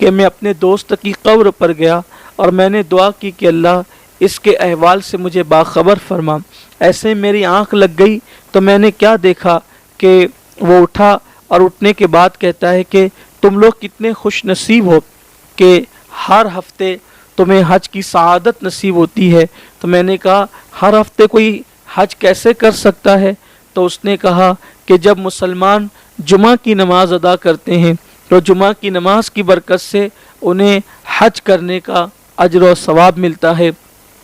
کہ میں اپنے دوست کی قبر پر گیا اور میں نے دعا کی کہ اللہ اس کے احوال سے مجھے باخبر فرما۔ ایسے میری آنکھ لگ گئی تو میں نے کیا دیکھا کہ وہ اٹھا اور اٹھنے کے بعد کہتا ہے کہ تم لوگ کتنے خوش نصیب ہو کہ ہر ہفتے تمہیں حج کی سعادت نصیب ہوتی ہے۔ تو میں نے کہا ہر ہفتے کوئی حج کیسے کر سکتا ہے؟ تو اس نے کہا کہ جب مسلمان جمعہ کی نماز ادا کرتے ہیں تو جمعہ کی نماز کی برکت سے انہیں حج کرنے کا اجر و ثواب ملتا ہے،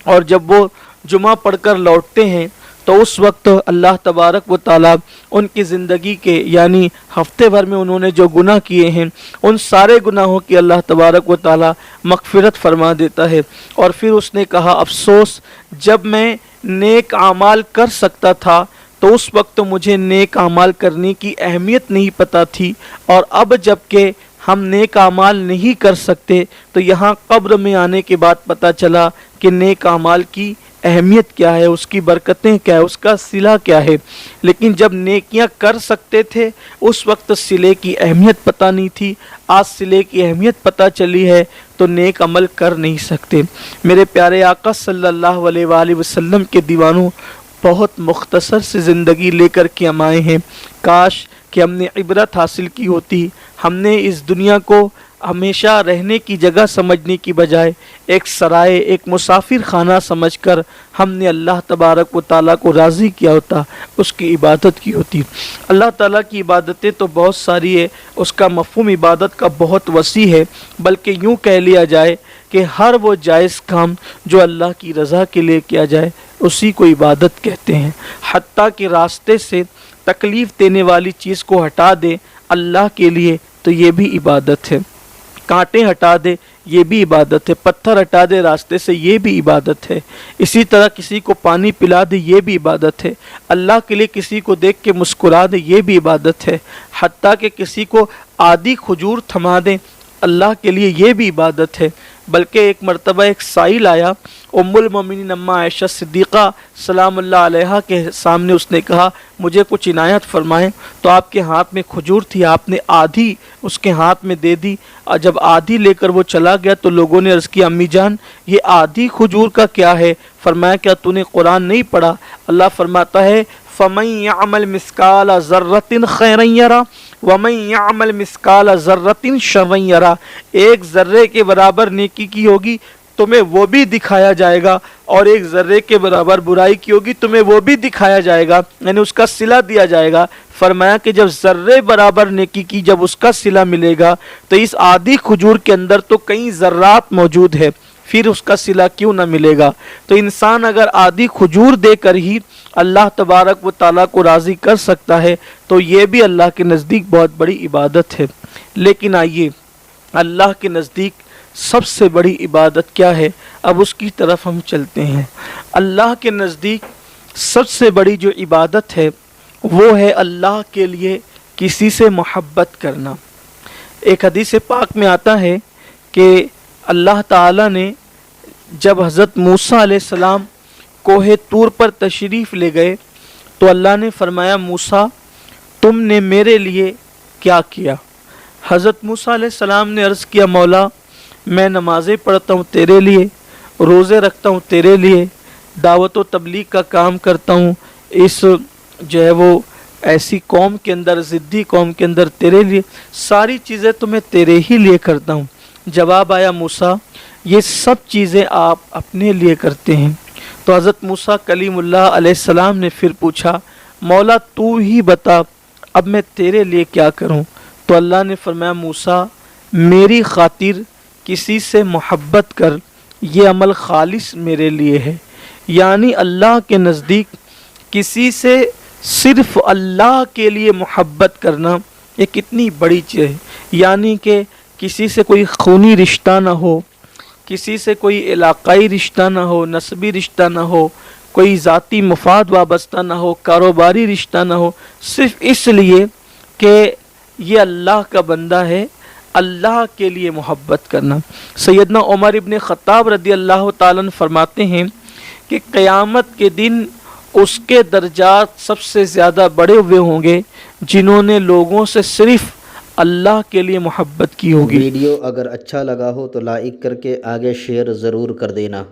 اور جب وہ جمعہ پڑھ کر لوٹتے ہیں تو اس وقت اللہ تبارک و تعالیٰ ان کی زندگی کے یعنی ہفتے بھر میں انہوں نے جو گناہ کیے ہیں ان سارے گناہوں کی اللہ تبارک و تعالیٰ مغفرت فرما دیتا ہے۔ اور پھر اس نے کہا افسوس، جب میں نیک اعمال کر سکتا تھا تو اس وقت مجھے نیک اعمال کرنے کی اہمیت نہیں پتہ تھی، اور اب جب کہ ہم نیک اعمال نہیں کر سکتے تو یہاں قبر میں آنے کے بعد پتہ چلا کہ نیک اعمال کی اہمیت کیا ہے، اس کی برکتیں کیا ہے، اس کا صلہ کیا ہے۔ لیکن جب نیکیاں کر سکتے تھے اس وقت صلے کی اہمیت پتہ نہیں تھی، آج صلے کی اہمیت پتہ چلی ہے تو نیک عمل کر نہیں سکتے۔ میرے پیارے آقا صلی اللہ علیہ وآلہ وسلم کے دیوانوں، بہت مختصر سے زندگی لے کر کے ہم آئے ہیں، کاش کہ ہم نے عبرت حاصل کی ہوتی۔ ہم نے اس دنیا کو ہمیشہ رہنے کی جگہ سمجھنے کی بجائے ایک سرائے، ایک مسافر خانہ سمجھ کر ہم نے اللہ تبارک و تعالیٰ کو راضی کیا ہوتا، اس کی عبادت کی ہوتی۔ اللہ تعالیٰ کی عبادتیں تو بہت ساری ہے، اس کا مفہوم عبادت کا بہت وسیع ہے، بلکہ یوں کہہ لیا جائے کہ ہر وہ جائز کام جو اللہ کی رضا کے لیے کیا جائے اسی کو عبادت کہتے ہیں۔ حتیٰ کہ راستے سے تکلیف دینے والی چیز کو ہٹا دے اللہ کے لیے تو یہ بھی عبادت ہے، کانٹے ہٹا دے یہ بھی عبادت ہے، پتھر ہٹا دے راستے سے یہ بھی عبادت ہے، اسی طرح کسی کو پانی پلا دے یہ بھی عبادت ہے، اللہ کے لیے کسی کو دیکھ کے مسکرا دے یہ بھی عبادت ہے، حتیٰ کہ کسی کو آدھی کھجور تھما دے اللہ کے لیے یہ بھی عبادت ہے۔ بلکہ ایک مرتبہ ایک سائل آیا، ام المومنین اما عائشہ صدیقہ سلام اللہ علیہا کے سامنے، اس نے کہا مجھے کچھ عنایت فرمائیں، تو آپ کے ہاتھ میں کھجور تھی، آپ نے آدھی اس کے ہاتھ میں دے دی، اور جب آدھی لے کر وہ چلا گیا تو لوگوں نے عرض کی امی جان یہ آدھی کھجور کا کیا ہے؟ فرمایا کیا تو نے قرآن نہیں پڑھا؟ اللہ فرماتا ہے فَمَن يَعْمَلْ مِثْقَالَ ذَرَّةٍ خَيْرًا يَرَهُ وَمَن يَعْمَلْ مِثْقَالَ ذَرَّةٍ شَرًّا يَرَهُ، ایک ذرے کے برابر نیکی کی ہوگی تمہیں وہ بھی دکھایا جائے گا، اور ایک ذرے کے برابر برائی کی ہوگی تمہیں وہ بھی دکھایا جائے گا، یعنی اس کا صلہ دیا جائے گا۔ فرمایا کہ جب ذرے برابر نیکی کی جب اس کا صلہ ملے گا تو اس آدھی کھجور کے اندر تو کئی ذرات موجود ہے، پھر اس کا صلہ کیوں نہ ملے گا؟ تو انسان اگر آدھی کھجور دے کر ہی اللہ تبارک و تعالیٰ کو راضی کر سکتا ہے تو یہ بھی اللہ کے نزدیک بہت بڑی عبادت ہے۔ لیکن آئیے اللہ کے نزدیک سب سے بڑی عبادت کیا ہے، اب اس کی طرف ہم چلتے ہیں۔ اللہ کے نزدیک سب سے بڑی جو عبادت ہے وہ ہے اللہ کے لیے کسی سے محبت کرنا۔ ایک حدیث پاک میں آتا ہے کہ اللہ تعالیٰ نے جب حضرت موسیٰ علیہ السلام کوہ طور پر تشریف لے گئے تو اللہ نے فرمایا موسیٰ تم نے میرے لیے کیا کیا؟ حضرت موسیٰ علیہ السلام نے عرض کیا مولا میں نمازیں پڑھتا ہوں تیرے لیے، روزے رکھتا ہوں تیرے لیے، دعوت و تبلیغ کا کام کرتا ہوں اس جو ہے وہ ایسی قوم کے اندر، ضدی قوم کے اندر تیرے لیے، ساری چیزیں تو میں تیرے ہی لیے کرتا ہوں۔ جواب آیا موسیٰ یہ سب چیزیں آپ اپنے لیے کرتے ہیں۔ تو حضرت موسیٰ کلیم اللہ علیہ السلام نے پھر پوچھا مولا تو ہی بتا اب میں تیرے لیے کیا کروں؟ تو اللہ نے فرمایا موسیٰ میری خاطر کسی سے محبت کر، یہ عمل خالص میرے لیے ہے۔ یعنی اللہ کے نزدیک کسی سے صرف اللہ کے لیے محبت کرنا یہ کتنی بڑی چیز ہے، یعنی کہ کسی سے کوئی خونی رشتہ نہ ہو، کسی سے کوئی علاقائی رشتہ نہ ہو، نسبی رشتہ نہ ہو، کوئی ذاتی مفاد وابستہ نہ ہو، کاروباری رشتہ نہ ہو، صرف اس لیے کہ یہ اللہ کا بندہ ہے، اللہ کے لیے محبت کرنا۔ سیدنا عمر ابن خطاب رضی اللہ تعالیٰ عنہ فرماتے ہیں کہ قیامت کے دن اس کے درجات سب سے زیادہ بڑے ہوئے ہوں گے جنہوں نے لوگوں سے صرف اللہ کے لیے محبت کی ہوگی۔ ویڈیو اگر اچھا لگا ہو تو لائک کر کے آگے شیئر ضرور کر دینا۔